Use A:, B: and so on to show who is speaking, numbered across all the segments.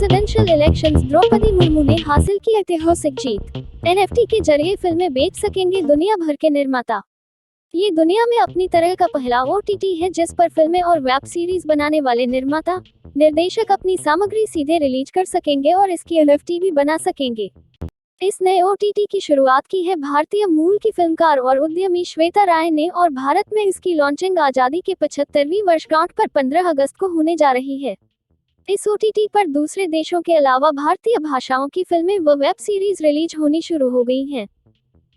A: Presidential elections, Draupadi Murmu ने हासिल की ऐतिहासिक जीत। एनएफटी के जरिए फिल्में बेच सकेंगे दुनिया भर के निर्माता। ये दुनिया में अपनी तरह का पहला ओटीटी है जिस पर फिल्में और वेब सीरीज बनाने वाले निर्माता, निर्देशक अपनी सामग्री सीधे रिलीज कर सकेंगे और इसकी एनएफटी भी बना सकेंगे। इस नए ओटीटी की शुरुआत की है भारतीय मूल की फिल्मकार और उद्यमी श्वेता राय ने और भारत में इसकी लॉन्चिंग आजादी के 75वीं वर्षगांठ पर 15 अगस्त को होने जा रही है। इस ओटीटी पर दूसरे देशों के अलावा भारतीय भाषाओं की फिल्में व वेब सीरीज रिलीज होनी शुरू हो गई हैं।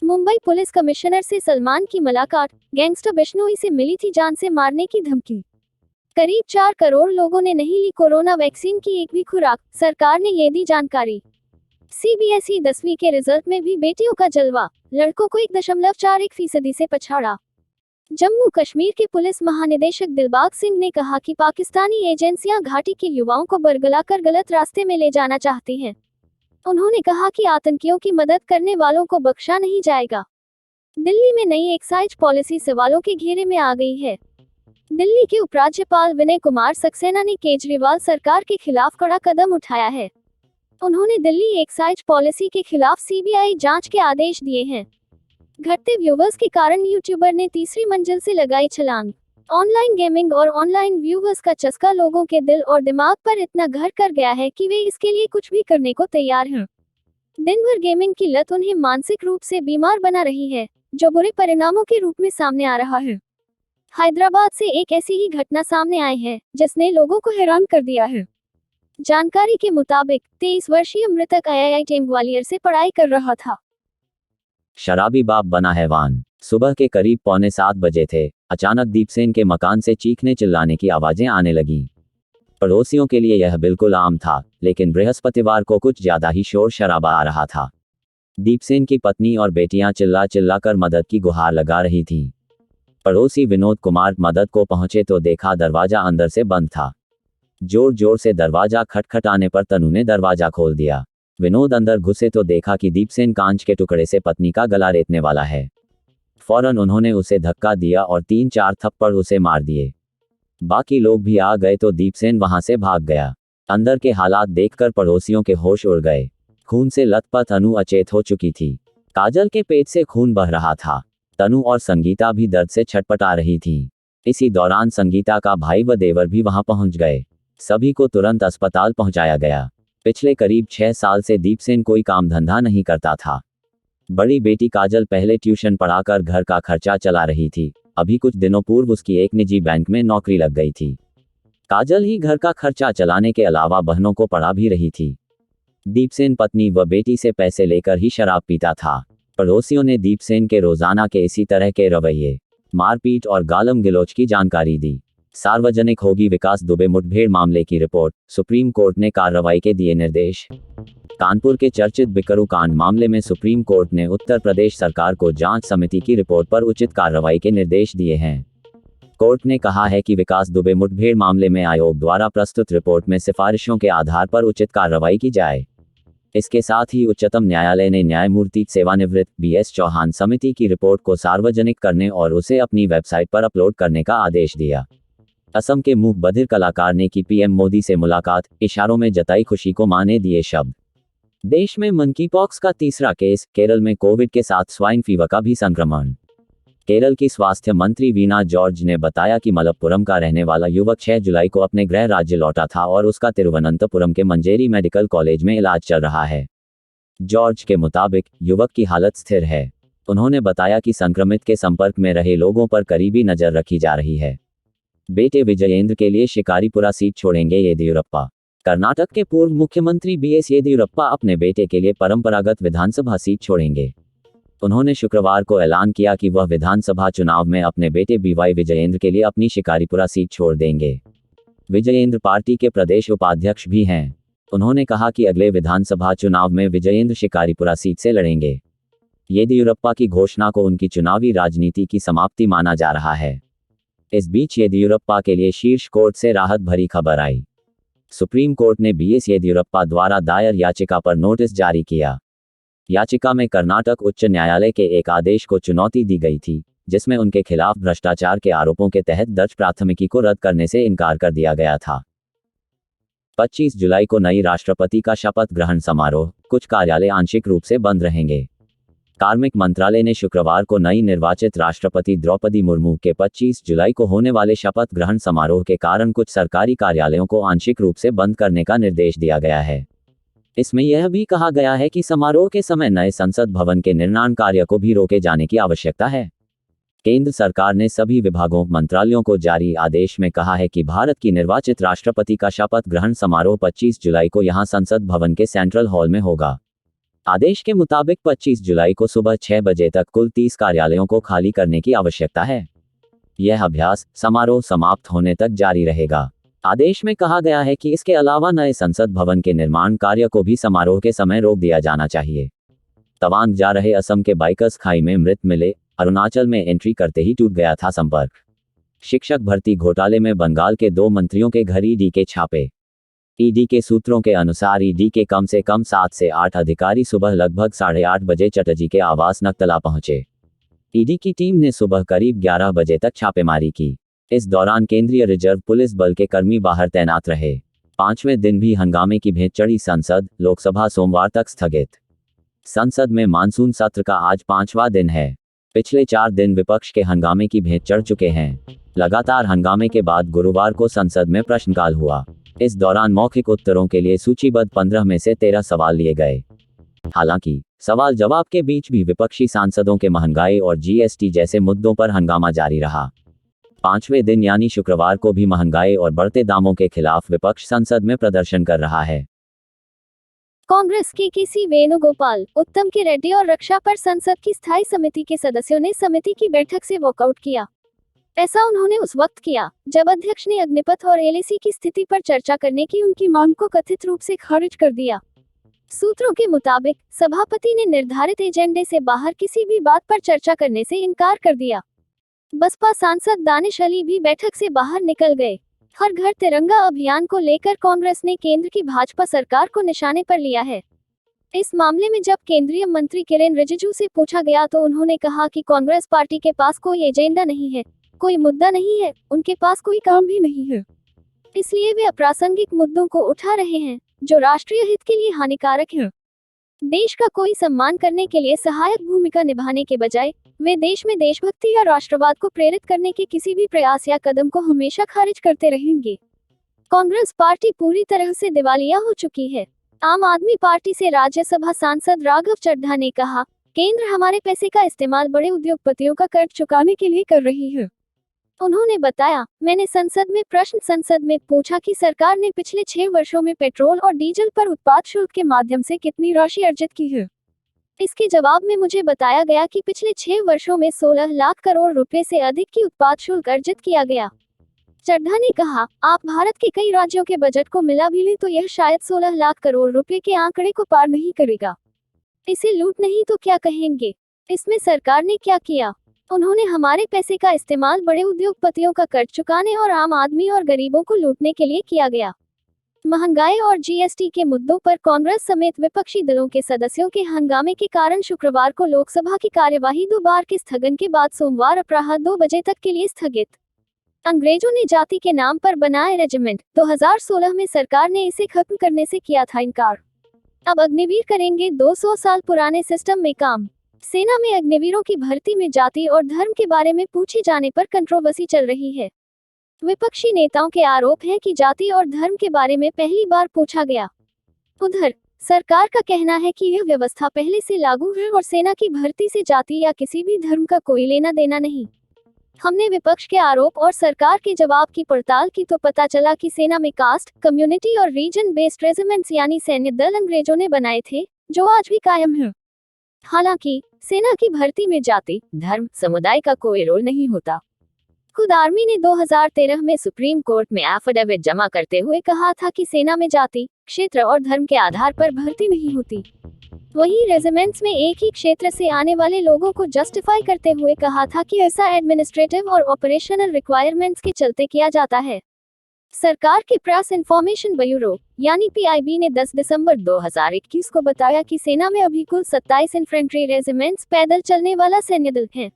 A: मुंबई पुलिस कमिश्नर से सलमान की मुलाकात, गैंगस्टर बिश्नोई से मिली थी जान से मारने की धमकी। करीब 4 करोड़ लोगों ने नहीं ली कोरोना वैक्सीन की एक भी खुराक, सरकार ने ये दी जानकारी। सीबीएसई 10वीं के रिजल्ट में भी बेटियों का जलवा, लड़कों को 1.41% से पछाड़ा। जम्मू कश्मीर के पुलिस महानिदेशक दिलबाग सिंह ने कहा कि पाकिस्तानी एजेंसियां घाटी के युवाओं को बरगलाकर गलत रास्ते में ले जाना चाहती हैं। उन्होंने कहा कि आतंकियों की मदद करने वालों को बख्शा नहीं जाएगा। दिल्ली में नई एक्साइज पॉलिसी सवालों के घेरे में आ गई है। दिल्ली के उपराज्यपाल विनय कुमार सक्सेना ने केजरीवाल सरकार के खिलाफ कड़ा कदम उठाया है। उन्होंने दिल्ली एक्साइज पॉलिसी के खिलाफ सीबीआई जांच के आदेश दिए हैं। घटते व्यूवर्स के कारण यूट्यूबर ने तीसरी मंजिल से लगाई छलांग। ऑनलाइन गेमिंग और ऑनलाइन व्यूवर्स का चस्का लोगों के दिल और दिमाग पर इतना घर कर गया है कि वे इसके लिए कुछ भी करने को तैयार हैं। दिन भर गेमिंग की लत उन्हें मानसिक रूप से बीमार बना रही है, जो बुरे परिणामों के रूप में सामने आ रहा है। हैदराबाद से एक ऐसी ही घटना सामने आई है जिसने लोगों को हैरान कर दिया है। जानकारी के मुताबिक 23 वर्षीय मृतक आईआईटी ग्वालियर से पढ़ाई कर रहा था।
B: शराबी बाप बना हैवान। सुबह के करीब 6:45 बजे थे। अचानक दीपसेन के मकान से चीखने चिल्लाने की आवाजें आने लगीं। पड़ोसियों के लिए यह बिल्कुल आम था, लेकिन बृहस्पतिवार को कुछ ज्यादा ही शोर शराबा आ रहा था। दीपसेन की पत्नी और बेटियां चिल्ला चिल्लाकर मदद की गुहार लगा रही थीं। पड़ोसी विनोद कुमार मदद को पहुंचे तो देखा दरवाजा अंदर से बंद था। जोर जोर से दरवाजा खटखटाने पर तनु ने दरवाजा खोल दिया। विनोद अंदर घुसे तो देखा कि दीपसेन कांच के टुकड़े से पत्नी का गला रेतने वाला है। फौरन उन्होंने उसे धक्का दिया और 3-4 थप्पड़ उसे मार दिए। बाकी लोग भी आ गए तो दीपसेन वहां से भाग गया। अंदर के हालात देखकर पड़ोसियों के होश उड़ गए। खून से लथपथ अनु अचेत हो चुकी थी। काजल के पेट से खून बह रहा था। तनु और संगीता भी दर्द से छटपटा रही थीं। इसी दौरान संगीता का भाई व देवर भी वहां पहुंच गए। सभी को तुरंत अस्पताल पहुंचाया गया। पिछले करीब 6 साल से दीपसेन कोई काम धंधा नहीं करता था। बड़ी बेटी काजल पहले ट्यूशन पढ़ाकर घर का खर्चा चला रही थी। अभी कुछ दिनों पूर्व उसकी एक निजी बैंक में नौकरी लग गई थी। काजल ही घर का खर्चा चलाने के अलावा बहनों को पढ़ा भी रही थी। दीपसेन पत्नी व बेटी से पैसे लेकर ही शराब पीता था। पड़ोसियों ने दीपसेन के रोजाना के इसी तरह के रवैये, मारपीट और गालम गलौज की जानकारी दी। सार्वजनिक होगी विकास दुबे मुठभेड़ मामले की रिपोर्ट, सुप्रीम कोर्ट ने कार्रवाई के दिए निर्देश। कानपुर के चर्चित बिकरू कांड मामले में सुप्रीम कोर्ट ने उत्तर प्रदेश सरकार को जांच समिति की रिपोर्ट पर उचित कार्रवाई के निर्देश दिए हैं। कोर्ट ने कहा है कि विकास दुबे मुठभेड़ मामले में आयोग द्वारा प्रस्तुत रिपोर्ट में सिफारिशों के आधार पर उचित कार्रवाई की जाए। इसके साथ ही उच्चतम न्यायालय ने न्यायमूर्ति सेवानिवृत्त बीएस चौहान समिति की रिपोर्ट को सार्वजनिक करने और उसे अपनी वेबसाइट पर अपलोड करने का आदेश दिया। असम के मूक बधिर कलाकार ने की पीएम मोदी से मुलाकात, इशारों में जताई खुशी को माने दिए शब्द। देश में मंकीपॉक्स का तीसरा केस, केरल में कोविड के साथ स्वाइन फीवर का भी संक्रमण। केरल की स्वास्थ्य मंत्री वीना जॉर्ज ने बताया कि मलप्पुरम का रहने वाला युवक 6 जुलाई को अपने गृह राज्य लौटा था और उसका तिरुवनंतपुरम के मंजेरी मेडिकल कॉलेज में इलाज चल रहा है। जॉर्ज के मुताबिक युवक की हालत स्थिर है। उन्होंने बताया कि संक्रमित के संपर्क में रहे लोगों पर करीबी नजर रखी जा रही है। बेटे विजयेंद्र के लिए शिकारीपुरा सीट छोड़ेंगे येदियुरप्पा। कर्नाटक के पूर्व मुख्यमंत्री बीएस येदियुरप्पा अपने बेटे के लिए परंपरागत विधानसभा सीट छोड़ेंगे। उन्होंने शुक्रवार को ऐलान किया कि वह विधानसभा चुनाव में अपने बेटे बीवाई विजयेंद्र के लिए अपनी शिकारीपुरा सीट छोड़ देंगे। विजयेंद्र पार्टी के प्रदेश उपाध्यक्ष भी हैं। उन्होंने कहा कि अगले विधानसभा चुनाव में विजयेंद्र शिकारीपुरा सीट से लड़ेंगे। येदियुरप्पा की घोषणा को उनकी चुनावी राजनीति की समाप्ति माना जा रहा है। इस बीच येदियुरप्पा के लिए शीर्ष कोर्ट से राहत भरी खबर आई। सुप्रीम कोर्ट ने बीएस येदियुरप्पा द्वारा दायर याचिका पर नोटिस जारी किया। याचिका में कर्नाटक उच्च न्यायालय के एक आदेश को चुनौती दी गई थी, जिसमें उनके खिलाफ भ्रष्टाचार के आरोपों के तहत दर्ज प्राथमिकी को रद्द करने से इनकार कर दिया गया था। 25 जुलाई को नई राष्ट्रपति का शपथ ग्रहण समारोह, कुछ कार्यालय आंशिक रूप से बंद रहेंगे। कार्मिक मंत्रालय ने शुक्रवार को नई निर्वाचित राष्ट्रपति द्रौपदी मुर्मू के 25 जुलाई को होने वाले शपथ ग्रहण समारोह के कारण कुछ सरकारी कार्यालयों को आंशिक रूप से बंद करने का निर्देश दिया गया है। इसमें यह भी कहा गया है कि समारोह के समय नए संसद भवन के निर्माण कार्य को भी रोके जाने की आवश्यकता है। केंद्र सरकार ने सभी विभागों मंत्रालयों को जारी आदेश में कहा है कि भारत की निर्वाचित राष्ट्रपति का शपथ ग्रहण समारोह 25 जुलाई को यहां संसद भवन के सेंट्रल हॉल में होगा। आदेश के मुताबिक 25 जुलाई को सुबह 6 बजे तक कुल 30 कार्यालयों को खाली करने की आवश्यकता है। यह अभ्यास समारोह समाप्त होने तक जारी रहेगा। आदेश में कहा गया है कि इसके अलावा नए संसद भवन के निर्माण कार्य को भी समारोह के समय रोक दिया जाना चाहिए। तवांग जा रहे असम के बाइकर्स खाई में मृत मिले, अरुणाचल में एंट्री करते ही टूट गया था संपर्क। शिक्षक भर्ती घोटाले में बंगाल के 2 मंत्रियों के घर ईडी के छापे। ईडी के सूत्रों के अनुसार ईडी के कम से कम 7 से 8 अधिकारी सुबह लगभग 8:30 बजे चटर्जी के आवास नकतला पहुंचे। ईडी की टीम ने सुबह करीब 11 बजे तक छापेमारी की। इस दौरान केंद्रीय रिजर्व पुलिस बल के कर्मी बाहर तैनात रहे। 5वें दिन भी हंगामे की भेंट चढ़ी संसद, लोकसभा सोमवार तक स्थगित। संसद में मानसून सत्र का आज 5वां दिन है। पिछले 4 दिन विपक्ष के हंगामे की भेंट चढ़ चुके हैं। लगातार हंगामे के बाद गुरुवार को संसद में प्रश्नकाल हुआ। इस दौरान मौखिक उत्तरों के लिए सूचीबद्ध 15 में से 13 सवाल लिए गए। हालांकि सवाल जवाब के बीच भी विपक्षी सांसदों के महंगाई और जीएसटी जैसे मुद्दों पर हंगामा जारी रहा। 5वें दिन यानी शुक्रवार को भी महंगाई और बढ़ते दामों के खिलाफ विपक्ष संसद में प्रदर्शन कर रहा है।
A: कांग्रेस के केसी वेणुगोपाल, उत्तम के रेड्डी और रक्षा पर संसद की स्थायी समिति के सदस्यों ने समिति की बैठक से वॉकआउट किया। ऐसा उन्होंने उस वक्त किया जब अध्यक्ष ने अग्निपथ और एलएसी की स्थिति पर चर्चा करने की उनकी मांग को कथित रूप से खारिज कर दिया। सूत्रों के मुताबिक सभापति ने निर्धारित एजेंडे से बाहर किसी भी बात पर चर्चा करने से इनकार कर दिया। बसपा सांसद दानिश अली भी बैठक से बाहर निकल गए। हर घर तिरंगा अभियान को लेकर कांग्रेस ने केंद्र की भाजपा सरकार को निशाने पर लिया है। इस मामले में जब केंद्रीय मंत्री किरेन रिजिजू से पूछा गया तो उन्होंने कहा कि कांग्रेस पार्टी के पास कोई एजेंडा नहीं है, कोई मुद्दा नहीं है, उनके पास कोई काम भी नहीं है। इसलिए वे अप्रासंगिक मुद्दों को उठा रहे हैं जो राष्ट्रीय हित के लिए हानिकारक है। देश का कोई सम्मान करने के लिए सहायक भूमिका निभाने के बजाय वे देश में देशभक्ति या राष्ट्रवाद को प्रेरित करने के किसी भी प्रयास या कदम को हमेशा खारिज करते रहेंगे। कांग्रेस पार्टी पूरी तरह से दिवालिया हो चुकी है। आम आदमी पार्टी से राज्यसभा सांसद राघव चड्ढा ने कहा, केंद्र हमारे पैसे का इस्तेमाल बड़े उद्योगपतियों का कर्ज चुकाने के लिए कर रही है। उन्होंने बताया, मैंने संसद में पूछा कि सरकार ने पिछले 6 वर्षों में पेट्रोल और डीजल पर उत्पाद शुल्क के माध्यम से कितनी राशि अर्जित की है। इसके जवाब में मुझे बताया गया कि पिछले 6 वर्षों में 16 लाख करोड़ रुपए से अधिक की उत्पाद शुल्क अर्जित किया गया। चड्ढा ने कहा, आप भारत के कई राज्यों के बजट को मिला भी लें तो यह शायद 16 लाख करोड़ रुपए के आंकड़े को पार नहीं करेगा। इसे लूट नहीं तो क्या कहेंगे? इसमें सरकार ने क्या किया? उन्होंने हमारे पैसे का इस्तेमाल बड़े उद्योगपतियों का कर्ज चुकाने और आम आदमी और गरीबों को लूटने के लिए किया गया। महंगाई और जीएसटी के मुद्दों पर कांग्रेस समेत विपक्षी दलों के सदस्यों के हंगामे के कारण शुक्रवार को लोकसभा की कार्यवाही 2 बार के स्थगन के बाद सोमवार अपराह्न 2 बजे तक के लिए स्थगित। अंग्रेजों ने जाति के नाम पर बनाए रेजिमेंट, 2016 में सरकार ने इसे खत्म करने से किया था इनकार। अब अग्निवीर करेंगे 200 साल पुराने सिस्टम में काम। सेना में अग्निवीरों की भर्ती में जाति और धर्म के बारे में पूछे जाने पर कंट्रोवर्सी चल रही है। विपक्षी नेताओं के आरोप है कि जाति और धर्म के बारे में पहली बार पूछा गया। उधर सरकार का कहना है कि यह व्यवस्था पहले से लागू है और सेना की भर्ती से जाति या किसी भी धर्म का कोई लेना देना नहीं। हमने विपक्ष के आरोप और सरकार के जवाब की पड़ताल की तो पता चला कि सेना में कास्ट, कम्युनिटी और रीजन बेस्ड रेजिमेंट्स यानी सैन्य दल अंग्रेजों ने बनाए थे, जो आज भी कायम है। हालांकि सेना की भर्ती में जाति, धर्म, समुदाय का कोई रोल नहीं होता। खुद आर्मी ने 2013 में सुप्रीम कोर्ट में एफिडेविट जमा करते हुए कहा था कि सेना में जाति, क्षेत्र और धर्म के आधार पर भर्ती नहीं होती। वहीं रेजिमेंट्स में एक ही क्षेत्र से आने वाले लोगों को जस्टिफाई करते हुए कहा था कि ऐसा एडमिनिस्ट्रेटिव और ऑपरेशनल रिक्वायरमेंट्स के चलते किया जाता है। सरकार के प्रेस इंफॉर्मेशन ब्यूरो यानी पीआईबी ने 10 दिसंबर 2021 को बताया कि सेना में अभी कुल 27 इन्फेंट्री रेजिमेंट्स पैदल चलने वाला सैन्य दल है।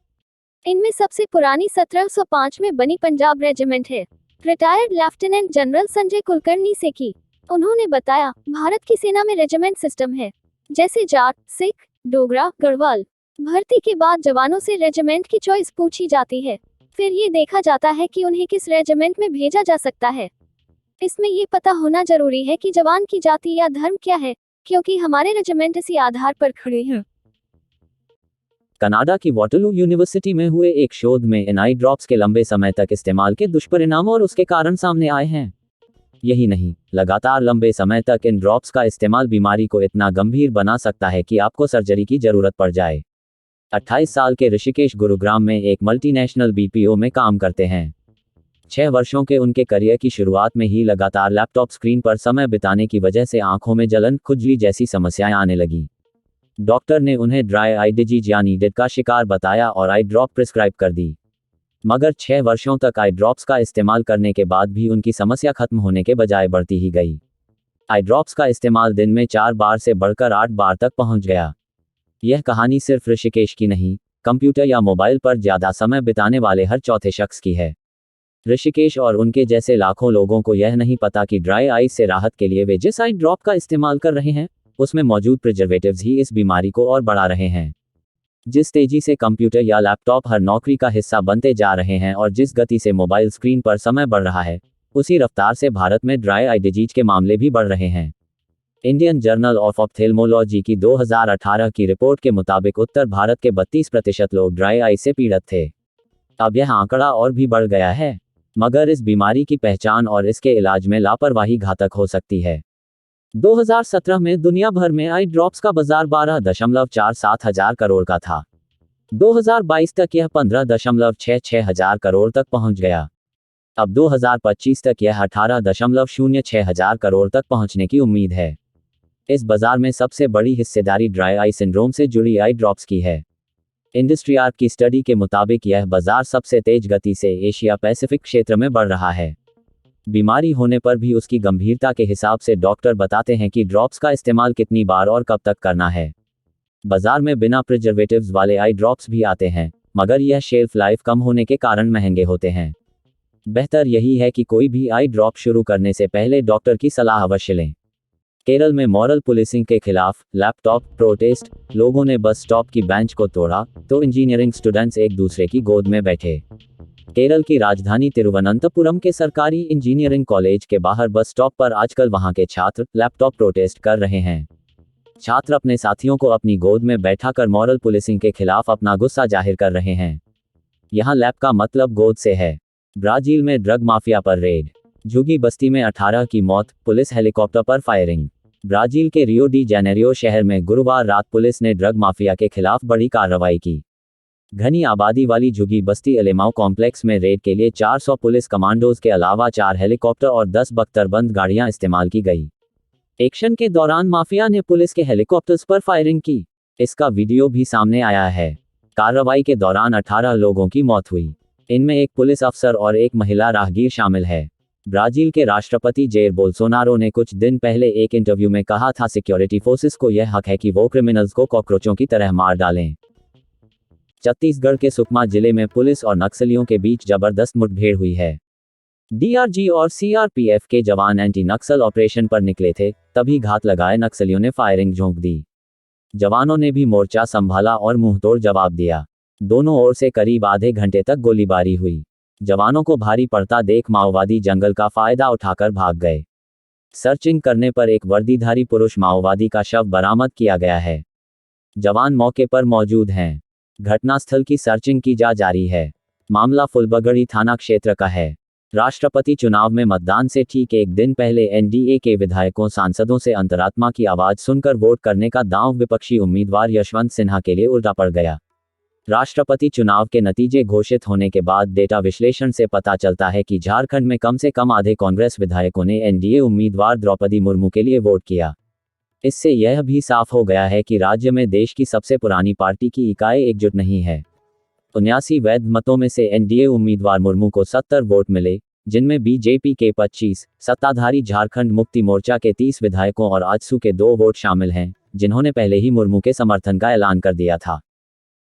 A: इनमें सबसे पुरानी 1705 में बनी पंजाब रेजिमेंट है। Retired lieutenant general Sanjay Kulkarni से की उन्होंने बताया, भारत की सेना में रेजिमेंट सिस्टम है, जैसे जाट, सिख, डोगरा, गढ़वाल। भर्ती के बाद जवानों से रेजिमेंट की चॉइस पूछी जाती है, फिर ये देखा जाता है कि उन्हें किस रेजिमेंट में भेजा जा सकता है। इसमें ये पता होना जरूरी है कि जवान की जाति या धर्म क्या है, क्योंकि हमारे रेजिमेंट इसी आधार पर खड़े हैं।
B: कनाडा की वाटरलू यूनिवर्सिटी में हुए एक शोध में इन आई ड्रॉप्स के लंबे समय तक इस्तेमाल के दुष्परिणाम और उसके कारण सामने आए हैं। यही नहीं, लगातार लंबे समय तक इन ड्रॉप्स का इस्तेमाल बीमारी को इतना गंभीर बना सकता है कि आपको सर्जरी की जरूरत पड़ जाए। 28 साल के ऋषिकेश गुरुग्राम में एक मल्टीनेशनल बीपीओ में काम करते हैं। 6 वर्षों के उनके करियर की शुरुआत में ही लगातार लैपटॉप स्क्रीन पर समय बिताने की वजह से आंखों में जलन, खुजली जैसी समस्याएं आने लगी। डॉक्टर ने उन्हें ड्राई आई डिजीज यानी डिड का शिकार बताया और आई ड्रॉप प्रिस्क्राइब कर दी। मगर 6 वर्षों तक आई ड्रॉप्स का इस्तेमाल करने के बाद भी उनकी समस्या खत्म होने के बजाय बढ़ती ही गई। आई ड्रॉप्स का इस्तेमाल दिन में 4 बार से बढ़कर 8 बार तक पहुंच गया। यह कहानी सिर्फ ऋषिकेश की नहीं, कंप्यूटर या मोबाइल पर ज़्यादा समय बिताने वाले हर चौथे शख्स की है। ऋषिकेश और उनके जैसे लाखों लोगों को यह नहीं पता कि ड्राई आइज से राहत के लिए वे जिस आई ड्रॉप का इस्तेमाल कर रहे हैं, उसमें मौजूद प्रिजर्वेटिव्स ही इस बीमारी को और बढ़ा रहे हैं। जिस तेजी से कंप्यूटर या लैपटॉप हर नौकरी का हिस्सा बनते जा रहे हैं और जिस गति से मोबाइल स्क्रीन पर समय बढ़ रहा है, उसी रफ्तार से भारत में ड्राई आई डिजीज के मामले भी बढ़ रहे हैं। इंडियन जर्नल ऑफ ऑप्थेल्मोलॉजी की 2018 की रिपोर्ट के मुताबिक उत्तर भारत के 32% लोग ड्राई आई से पीड़ित थे। अब यह आंकड़ा और भी बढ़ गया है। मगर इस बीमारी की पहचान और इसके इलाज में लापरवाही घातक हो सकती है। 2017 में दुनिया भर में आई ड्रॉप्स का बाजार 12.47 हजार करोड़ का था। 2022 तक यह 15.66 हजार करोड़ तक पहुंच गया। अब 2025 तक यह 18.06 हजार करोड़ तक पहुंचने की उम्मीद है। इस बाजार में सबसे बड़ी हिस्सेदारी ड्राई आई सिंड्रोम से जुड़ी आई ड्रॉप्स की है। इंडस्ट्री आर्क की स्टडी के मुताबिक यह बाजार सबसे तेज गति से एशिया पैसिफिक क्षेत्र में बढ़ रहा है। बीमारी होने पर भी उसकी गंभीरता के हिसाब से डॉक्टर बताते हैं कि ड्रॉप्स का इस्तेमाल कितनी बार और कब तक करना है। बाजार में बिना प्रिजर्वेटिव्स वाले आई ड्रॉप्स भी आते हैं, मगर यह शेल्फ लाइफ कम होने के कारण महंगे होते हैं। बेहतर यही है कि कोई भी आई ड्रॉप शुरू करने से पहले डॉक्टर की सलाह अवश्य लें। केरल में मॉरल पुलिसिंग के खिलाफ लैपटॉप प्रोटेस्ट, लोगों ने बस स्टॉप की बेंच को तोड़ा तो इंजीनियरिंग स्टूडेंट्स एक दूसरे की गोद में बैठे। केरल की राजधानी तिरुवनंतपुरम के सरकारी इंजीनियरिंग कॉलेज के बाहर बस स्टॉप पर आजकल वहां के छात्र लैपटॉप प्रोटेस्ट कर रहे हैं। छात्र अपने साथियों को अपनी गोद में बैठाकर मॉरल पुलिसिंग के खिलाफ अपना गुस्सा जाहिर कर रहे हैं। यहां लैप का मतलब गोद से है। ब्राजील में ड्रग माफिया पर रेड, झुग्गी बस्ती में 18 की मौत, पुलिस हेलीकॉप्टर पर फायरिंग। ब्राजील के रियो डी जेनेरियो शहर में गुरुवार रात पुलिस ने ड्रग माफिया के खिलाफ बड़ी कार्रवाई की। घनी आबादी वाली झुग्गी बस्ती एलेमाओ कॉम्प्लेक्स में रेड के लिए 400 पुलिस कमांडोज के अलावा 4 हेलीकॉप्टर और 10 बख्तरबंद गाड़ियां इस्तेमाल की गई। एक्शन के दौरान माफिया ने पुलिस के हेलीकॉप्टर्स पर फायरिंग की। इसका वीडियो भी सामने आया है। कार्रवाई के दौरान 18 लोगों की मौत हुई। इनमें एक पुलिस अफसर और एक महिला राहगीर शामिल है। ब्राजील के राष्ट्रपति जेयर बोल्सोनारो ने कुछ दिन पहले एक इंटरव्यू में कहा था, सिक्योरिटी फोर्सेस को यह हक है कि वो क्रिमिनल्स को कॉकरोचों की तरह मार डालें। छत्तीसगढ़ के सुकमा जिले में पुलिस और नक्सलियों के बीच जबरदस्त मुठभेड़ हुई है। डीआरजी और सीआरपीएफ के जवान एंटी नक्सल ऑपरेशन पर निकले थे, तभी घात लगाए नक्सलियों ने फायरिंग झोंक दी। जवानों ने भी मोर्चा संभाला और मुंहतोड़ जवाब दिया। दोनों ओर से करीब आधे घंटे तक गोलीबारी हुई। जवानों को भारी पड़ता देख माओवादी जंगल का फायदा उठाकर भाग गए। सर्चिंग करने पर एक वर्दीधारी पुरुष माओवादी का शव बरामद किया गया है। जवान मौके पर मौजूद हैं। घटनास्थल की सर्चिंग की जा जारी है। मामला फुलबगड़ी थाना क्षेत्र का है। राष्ट्रपति चुनाव में मतदान से ठीक एक दिन पहले एनडीए के विधायकों सांसदों से अंतरात्मा की आवाज सुनकर वोट करने का दांव विपक्षी उम्मीदवार यशवंत सिन्हा के लिए उल्टा पड़ गया। राष्ट्रपति चुनाव के नतीजे घोषित होने के बाद डेटा विश्लेषण से पता चलता है कि झारखंड में कम से कम आधे कांग्रेस विधायकों ने एनडीए उम्मीदवार द्रौपदी मुर्मू के लिए वोट किया। इससे यह भी साफ हो गया है कि राज्य में देश की सबसे पुरानी पार्टी की इकाई एकजुट नहीं है। 79 वैध मतों में से एनडीए उम्मीदवार मुर्मू को 70 वोट मिले, जिनमें बीजेपी के 25, सत्ताधारी झारखंड मुक्ति मोर्चा के 30 विधायकों और आजसू के 2 वोट शामिल हैं, जिन्होंने पहले ही मुर्मू के समर्थन का ऐलान कर दिया था।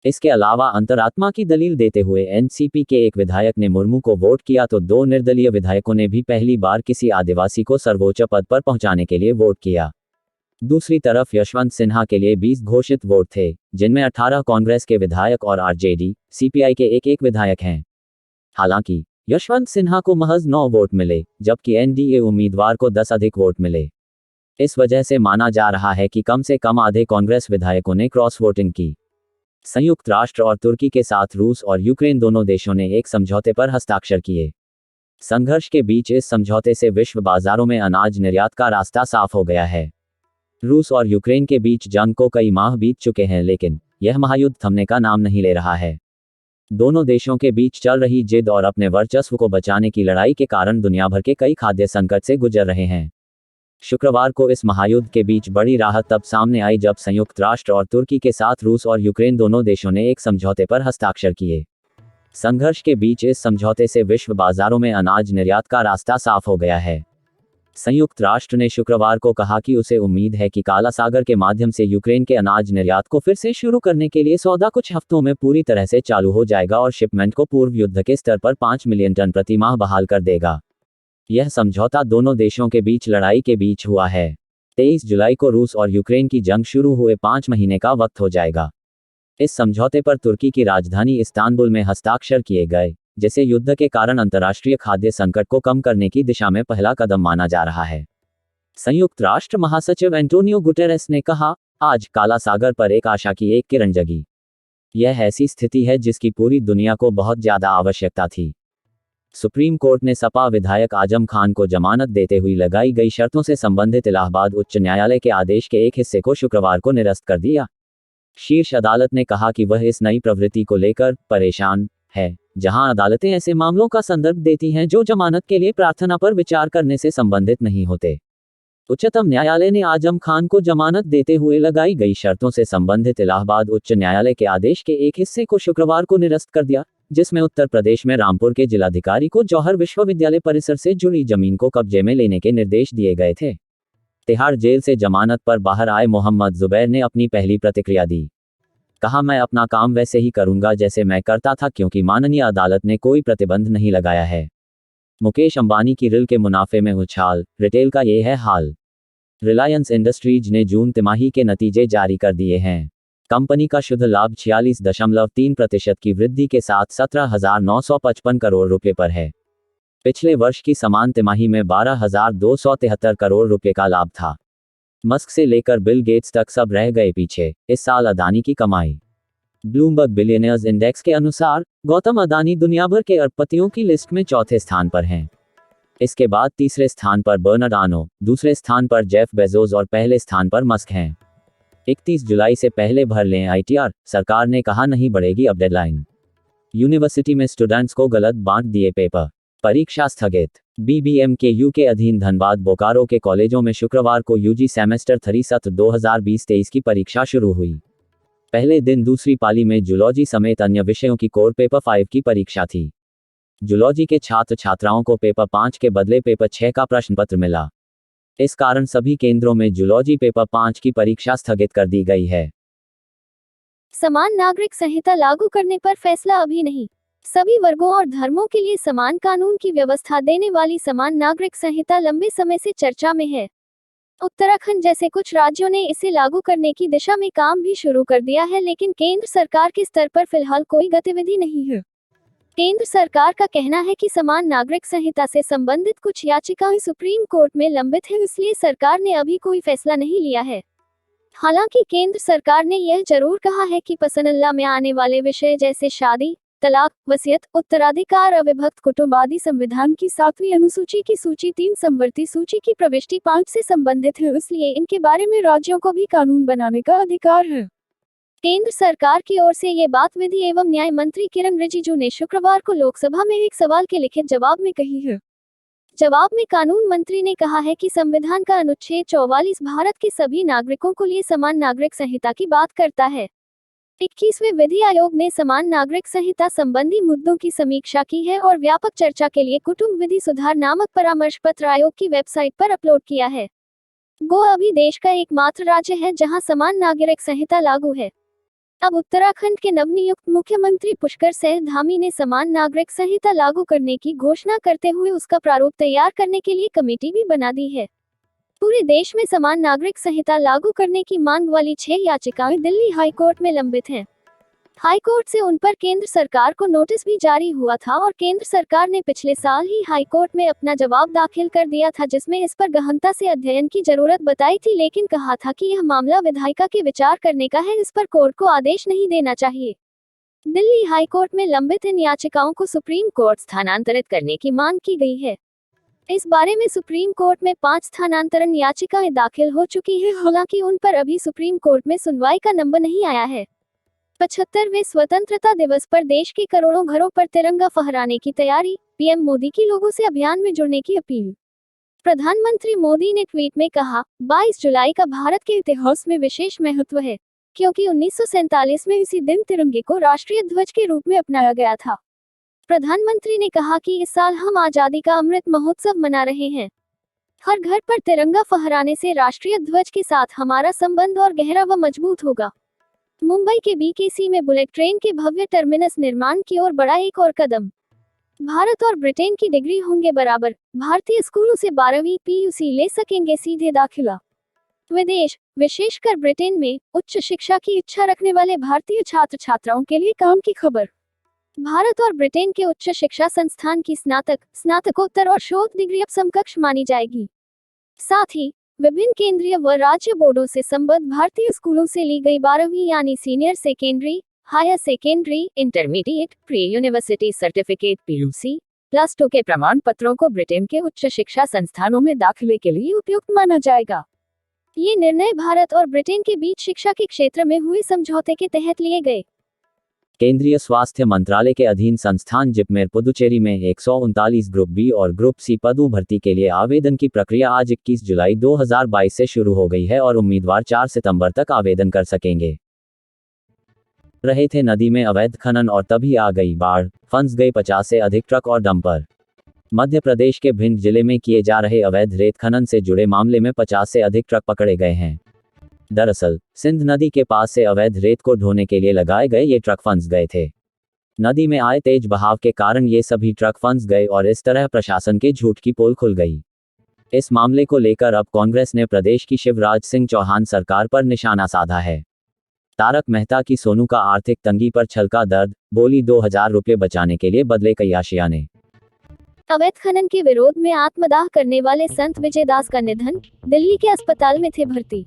B: इसके अलावा अंतरात्मा की दलील देते हुए एनसीपी के एक विधायक ने मुर्मू को वोट किया तो 2 निर्दलीय विधायकों ने भी पहली बार किसी आदिवासी को सर्वोच्च पद पर पहुंचाने के लिए वोट किया। दूसरी तरफ यशवंत सिन्हा के लिए 20 घोषित वोट थे, जिनमें 18 कांग्रेस के विधायक और आरजेडी, सीपीआई के एक विधायक हैं। हालांकि यशवंत सिन्हा को महज 9 वोट मिले, जबकि एनडीए उम्मीदवार को 10 अधिक वोट मिले। इस वजह से माना जा रहा है कि कम से कम आधे कांग्रेस विधायकों ने क्रॉस वोटिंग की। संयुक्त राष्ट्र और तुर्की के साथ रूस और यूक्रेन दोनों देशों ने एक समझौते पर हस्ताक्षर किए। संघर्ष के बीच इस समझौते से विश्व बाजारों में अनाज निर्यात का रास्ता साफ हो गया है। रूस और यूक्रेन के बीच जंग को कई माह बीत चुके हैं, लेकिन यह महायुद्ध थमने का नाम नहीं ले रहा है। दोनों देशों के बीच चल रही जिद और अपने वर्चस्व को बचाने की लड़ाई के कारण दुनिया भर के कई खाद्य संकट से गुजर रहे हैं। शुक्रवार को इस महायुद्ध के बीच बड़ी राहत तब सामने आई जब संयुक्त राष्ट्र और तुर्की के साथ रूस और यूक्रेन दोनों देशों ने एक समझौते पर हस्ताक्षर किए। संघर्ष के बीच इस समझौते से विश्व बाजारों में अनाज निर्यात का रास्ता साफ हो गया है। संयुक्त राष्ट्र ने शुक्रवार को कहा कि उसे उम्मीद है कि काला सागर के माध्यम से यूक्रेन के अनाज निर्यात को फिर से शुरू करने के लिए सौदा कुछ हफ्तों में पूरी तरह से चालू हो जाएगा और शिपमेंट को पूर्व युद्ध के स्तर पर 5 मिलियन टन प्रति माह बहाल कर देगा। यह समझौता दोनों देशों के बीच लड़ाई के बीच हुआ है। 23 जुलाई को रूस और यूक्रेन की जंग शुरू हुए 5 महीने का वक्त हो जाएगा। इस समझौते पर तुर्की की राजधानी इस्तांबुल में हस्ताक्षर किए गए, जिसे युद्ध के कारण अंतर्राष्ट्रीय खाद्य संकट को कम करने की दिशा में पहला कदम माना जा रहा है। संयुक्त राष्ट्र महासचिव एंटोनियो गुटेरेस ने कहा, आज काला सागर पर एक आशा की एक किरण जगी। यह ऐसी स्थिति है जिसकी पूरी दुनिया को बहुत ज्यादा आवश्यकता थी। सुप्रीम कोर्ट ने सपा विधायक आजम खान को जमानत देते हुए लगाई गई शर्तों से संबंधित इलाहाबाद उच्च न्यायालय के आदेश के एक हिस्से को शुक्रवार को निरस्त कर दिया। शीर्ष अदालत ने कहा कि वह इस नई प्रवृत्ति को लेकर परेशान है, जहां अदालतें ऐसे मामलों का संदर्भ देती हैं जो जमानत के लिए प्रार्थना पर विचार करने से संबंधित नहीं होते। उच्चतम न्यायालय ने आजम खान को जमानत देते हुए लगाई गई शर्तों से संबंधित इलाहाबाद उच्च न्यायालय के आदेश के एक हिस्से को शुक्रवार को निरस्त कर दिया, जिसमें उत्तर प्रदेश में रामपुर के जिलाधिकारी को जौहर विश्वविद्यालय परिसर से जुड़ी जमीन को कब्जे में लेने के निर्देश दिए गए थे। तिहाड़ जेल से जमानत पर बाहर आए मोहम्मद जुबैर ने अपनी पहली प्रतिक्रिया दी। कहा, मैं अपना काम वैसे ही करूंगा जैसे मैं करता था, क्योंकि माननीय अदालत ने कोई प्रतिबंध नहीं लगाया है। मुकेश अंबानी की रिल के मुनाफे में उछाल, रिटेल का ये है हाल। रिलायंस इंडस्ट्रीज ने जून तिमाही के नतीजे जारी कर दिए हैं। कंपनी का शुद्ध लाभ 46.3% की वृद्धि के साथ 17,955 करोड़ रुपए पर है। पिछले वर्ष की समान तिमाही में 12,273 करोड़ रुपए का लाभ था। मस्क से लेकर बिल गेट्स तक सब रह गए पीछे। इस साल अदानी की कमाई। ब्लूमबर्ग बिलियनियर्स इंडेक्स के अनुसार गौतम अदानी दुनिया भर के अरबपतियों की लिस्ट में चौथे स्थान पर हैं। इसके बाद तीसरे स्थान पर बर्नार्ड आर्नो, दूसरे स्थान पर जेफ बेजोस और पहले स्थान पर मस्क हैं। 31 जुलाई से पहले भर लें आईटीआर, सरकार ने कहा नहीं बढ़ेगी अब डेडलाइन। यूनिवर्सिटी में स्टूडेंट्स को गलत बांट दिए पेपर, परीक्षा स्थगित। बीबीएमकेयू के अधीन धनबाद बोकारो के कॉलेजों में शुक्रवार को यूजी सेमेस्टर 3 सत्र 2020-23 की परीक्षा शुरू हुई। पहले दिन दूसरी पाली में जूलॉजी समेत अन्य विषयों की कोर पेपर 5 की परीक्षा थी। जूलॉजी के छात्र छात्राओं को पेपर 5 के बदले पेपर 6 का प्रश्न पत्र मिला। इस कारण सभी केंद्रों में जूलॉजी पेपर 5 की परीक्षा स्थगित कर दी गई है।
A: समान नागरिक संहिता लागू करने पर फैसला अभी नहीं। सभी वर्गों और धर्मों के लिए समान कानून की व्यवस्था देने वाली समान नागरिक संहिता लंबे समय से चर्चा में है। उत्तराखंड जैसे कुछ राज्यों ने इसे लागू करने की दिशा में काम भी शुरू कर दिया है, लेकिन केंद्र सरकार के स्तर पर फिलहाल कोई गतिविधि नहीं है। केंद्र सरकार का कहना है कि समान नागरिक संहिता से संबंधित कुछ याचिकाएं सुप्रीम कोर्ट में लंबित हैं, इसलिए सरकार ने अभी कोई फैसला नहीं लिया है। हालांकि केंद्र सरकार ने यह जरूर कहा है कि पसंदल्ला में आने वाले विषय जैसे शादी, तलाक, वसीयत, उत्तराधिकार, अविभक्त कुटुंब आदि संविधान की 7वीं अनुसूची की सूची 3 समवर्ती सूची की प्रविष्टि 5 से संबंधित है, इसलिए इनके बारे में राज्यों को भी कानून बनाने का अधिकार है। केंद्र सरकार की ओर से ये बात विधि एवं न्याय मंत्री किरण रिजिजू ने शुक्रवार को लोकसभा में एक सवाल के लिखित जवाब में कही है। जवाब में कानून मंत्री ने कहा है कि संविधान का अनुच्छेद 44 भारत के सभी नागरिकों को लिए समान नागरिक संहिता की बात करता है। 21वें विधि आयोग ने समान नागरिक संहिता संबंधी मुद्दों की समीक्षा की है और व्यापक चर्चा के लिए कुटुंब विधि सुधार नामक परामर्श पत्र आयोग की वेबसाइट पर अपलोड किया है। गोवा अभी देश का एकमात्र राज्य है जहां समान नागरिक संहिता लागू है। अब उत्तराखंड के नवनियुक्त मुख्यमंत्री पुष्कर सिंह धामी ने समान नागरिक संहिता लागू करने की घोषणा करते हुए उसका प्रारूप तैयार करने के लिए कमेटी भी बना दी है। पूरे देश में समान नागरिक संहिता लागू करने की मांग वाली 6 याचिकाएं दिल्ली हाईकोर्ट में लंबित हैं। हाईकोर्ट से उन पर केंद्र सरकार को नोटिस भी जारी हुआ था और केंद्र सरकार ने पिछले साल ही हाईकोर्ट में अपना जवाब दाखिल कर दिया था, जिसमें इस पर गहनता से अध्ययन की जरूरत बताई थी, लेकिन कहा था कि यह मामला विधायिका के विचार करने का है, इस पर कोर्ट को आदेश नहीं देना चाहिए। दिल्ली हाईकोर्ट में लंबित इन याचिकाओं को सुप्रीम कोर्ट स्थानांतरित करने की मांग की गई है। इस बारे में सुप्रीम कोर्ट में 5 स्थानांतरण याचिकाएं दाखिल हो चुकी हैं, हालांकि उन पर अभी सुप्रीम कोर्ट में सुनवाई का नंबर नहीं आया है। 75वें स्वतंत्रता दिवस पर देश के करोड़ों घरों पर तिरंगा फहराने की तैयारी, पीएम मोदी की लोगों से अभियान में जुड़ने की अपील। प्रधानमंत्री मोदी ने ट्वीट में कहा, 22 जुलाई का भारत के इतिहास में विशेष महत्व है, क्योंकि 1947 में इसी दिन तिरंगे को राष्ट्रीय ध्वज के रूप में अपनाया गया था। प्रधानमंत्री ने कहा कि इस साल हम आजादी का अमृत महोत्सव मना रहे हैं। हर घर पर तिरंगा फहराने से राष्ट्रीय ध्वज के साथ हमारा संबंध और गहरा व मजबूत होगा। मुंबई के बीकेसी में बुलेट ट्रेन के भव्य टर्मिनस निर्माण की ओर बढ़ा एक और कदम। भारत और ब्रिटेन की डिग्री होंगे बराबर, भारतीय स्कूलों से 12वीं पीयूसी ले सकेंगे सीधे दाखिला। विदेश, विशेषकर ब्रिटेन में उच्च शिक्षा की इच्छा रखने वाले भारतीय छात्र छात्राओं के लिए काम की खबर। भारत और ब्रिटेन के उच्च शिक्षा संस्थान की स्नातक, स्नातकोत्तर और शोध डिग्री अब समकक्ष मानी जाएगी। साथ ही विभिन्न केंद्रीय व राज्य बोर्डों से संबद्ध भारतीय स्कूलों से ली गई 12वीं यानी senior secondary, higher secondary, intermediate, pre university certificate PUC, +2 के प्रमाण पत्रों को ब्रिटेन के उच्च शिक्षा संस्थानों में दाखिले के लिए उपयुक्त माना जाएगा। ये निर्णय भारत और ब्रिटेन के बीच शिक्षा के क्षेत्र में हुए समझौते के तहत लिए गए।
B: केंद्रीय स्वास्थ्य मंत्रालय के अधीन संस्थान जिपमेर पुदुचेरी में 139 ग्रुप बी और ग्रुप सी पदों भर्ती के लिए आवेदन की प्रक्रिया आज 21 जुलाई 2022 से शुरू हो गई है और उम्मीदवार 4 सितंबर तक आवेदन कर सकेंगे। रहे थे नदी में अवैध खनन और तभी आ गई बाढ़, फंस गए 50 से अधिक ट्रक और डंपर। मध्य प्रदेश के भिंड जिले में किए जा रहे अवैध रेत खनन से जुड़े मामले में 50 से अधिक ट्रक पकड़े गए हैं। दरअसल सिंध नदी के पास से अवैध रेत को ढोने के लिए लगाए गए ये ट्रक फंस गए थे। नदी में आए तेज बहाव के कारण ये सभी ट्रक फंस गए और इस तरह प्रशासन के झूठ की पोल खुल गई। इस मामले को लेकर अब कांग्रेस ने प्रदेश की शिवराज सिंह चौहान सरकार पर निशाना साधा है। तारक मेहता की सोनू का आर्थिक तंगी पर छलका दर्द, बोली 2000 रुपये बचाने के लिए बदले कई आशियाने।
A: अवैध खनन के विरोध में आत्मदाह करने वाले संत विजय दास का निधन, दिल्ली के अस्पताल में थे भर्ती।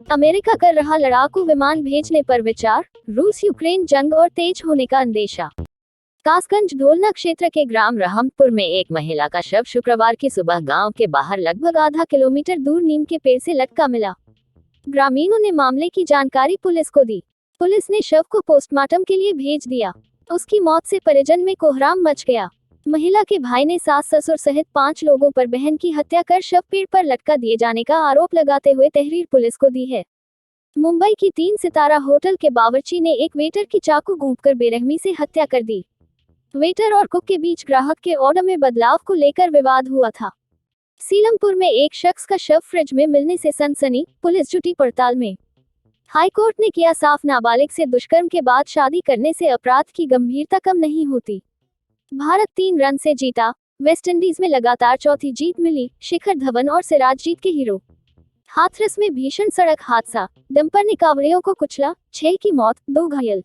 A: अमेरिका कर रहा लड़ाकू विमान भेजने पर विचार, रूस यूक्रेन जंग और तेज होने का अंदेशा। कासगंज ढोलना क्षेत्र के ग्राम रहमतपुर में एक महिला का शव शुक्रवार की सुबह गांव के बाहर लगभग आधा किलोमीटर दूर नीम के पेड़ से लटका मिला। ग्रामीणों ने मामले की जानकारी पुलिस को दी। पुलिस ने शव को पोस्टमार्टम के लिए भेज दिया। उसकी मौत से परिजन में कोहराम मच गया। महिला के भाई ने सास ससुर सहित 5 लोगों पर बहन की हत्या कर शव पेड़ पर लटका दिए जाने का आरोप लगाते हुए तहरीर पुलिस को दी है। मुंबई की 3 सितारा होटल के बावर्ची ने एक वेटर की चाकू घोंपकर बेरहमी से हत्या कर दी। वेटर और कुक के बीच ग्राहक के ऑर्डर में बदलाव को लेकर विवाद हुआ था। सीलमपुर में एक शख्स का शव फ्रिज में मिलने से सनसनी, पुलिस जुटी पड़ताल में। हाईकोर्ट ने किया साफ, नाबालिग से दुष्कर्म के बाद शादी करने से अपराध की गंभीरता कम नहीं होती। भारत 3 रन से जीता, वेस्टइंडीज में लगातार चौथी जीत मिली, शिखर धवन और सिराजजीत के हीरो। हाथरस में भीषण सड़क हादसा, डंपर ने कांवड़ियों को कुचला, 6 की मौत, 2 घायल।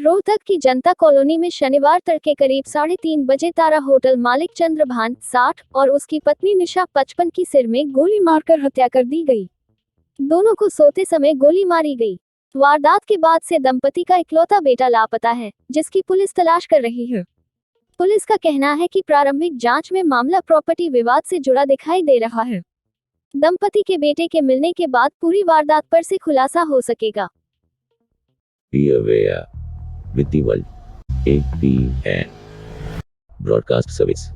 A: रोहतक की जनता कॉलोनी में शनिवार तड़के करीब 3:30 बजे तारा होटल मालिक चंद्रभान 60 और उसकी पत्नी निशा 55 की सिर में गोली मारकर हत्या कर दी गई। दोनों को सोते समय गोली मारी गई। वारदात के बाद से दंपति का इकलौता बेटा लापता है, जिसकी पुलिस तलाश कर रही है। पुलिस का कहना है कि प्रारंभिक जांच में मामला प्रॉपर्टी विवाद से जुड़ा दिखाई दे रहा है। दंपति के बेटे के मिलने के बाद पूरी वारदात पर से खुलासा हो सकेगा।
C: Be aware with the world. APN Broadcast Service.